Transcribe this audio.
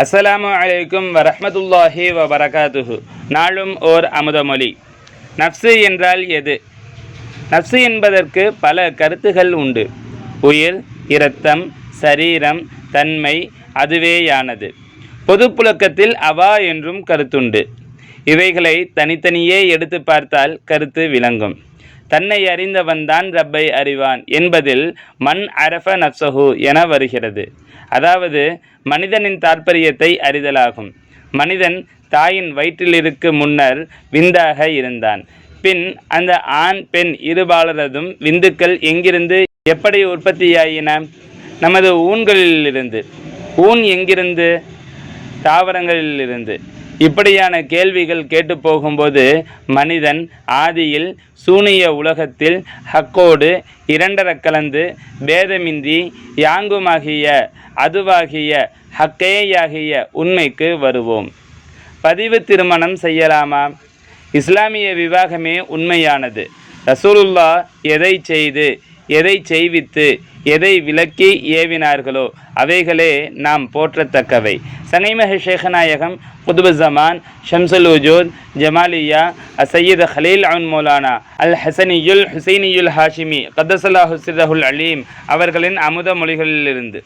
அஸ்ஸலாமு அலைக்கும் வரஹ்மத்துல்லாஹி வபரகாத்துஹு. நாளும் ஓர் அமுதமொழி. நஃப்ஸு என்றால் எது? நஃப்ஸு என்பதற்கு பல கருத்துகள் உண்டு. உயிர், இரத்தம், சரீரம், தன்மை, அதுவேயானது. பொது புழக்கத்தில் அவா என்றும் கருத்துண்டு. இவைகளை தனித்தனியே எடுத்து பார்த்தால் கருத்து விளங்கும். தன்னை அறிந்தவன்தான் ரப்பை அறிவான் என்பதில் மன் அரஃப நஃப்ஸஹு என வருகிறது. அதாவது மனிதனின் தாற்பயத்தை அறிதலாகும். மனிதன் தாயின் வயிற்றிலிருக்கு முன்னர் விந்தாக இருந்தான். பின் அந்த ஆண் பெண் இருபாலரதும் விந்துக்கள் எங்கிருந்து எப்படி உற்பத்தியாயின? நமது ஊன்களிலிருந்து. ஊன் எங்கிருந்து? தாவரங்களிலிருந்து. இப்படியான கேள்விகள் கேட்டு போகும்போது மனிதன் ஆதியில் சூனிய உலகத்தில் ஹக்கோடு இரண்டர கலந்து பேதமின்றி யாங்குமாகிய அதுவாகிய ஹக்கேயாகிய உண்மைக்கு வருவோம். பதிவு திருமணம் செய்யலாமா? இஸ்லாமிய விவாகமே உண்மையானது. ரசூலுல்லாஹ் எதை செய்து, எதை செய்வித்து, எதை விலக்கி ஏவினார்களோ அவைகளே நாம் போற்றத்தக்கவை. சனைமஹ ஷேഖநாயகம் குதுபுஸ்ஸமான் ஷம்சுல் உஜூத் ஜமாலியா சையீத் ஹலீல் அன் மௌலானா அல் ஹசனியுல் ஹுசைனியுல் ஹாஷிமி கத்தஸல்லாஹு சிர்ரஹுல் அலீம் அவர்களின் அமுத மொழிகளிலிருந்து.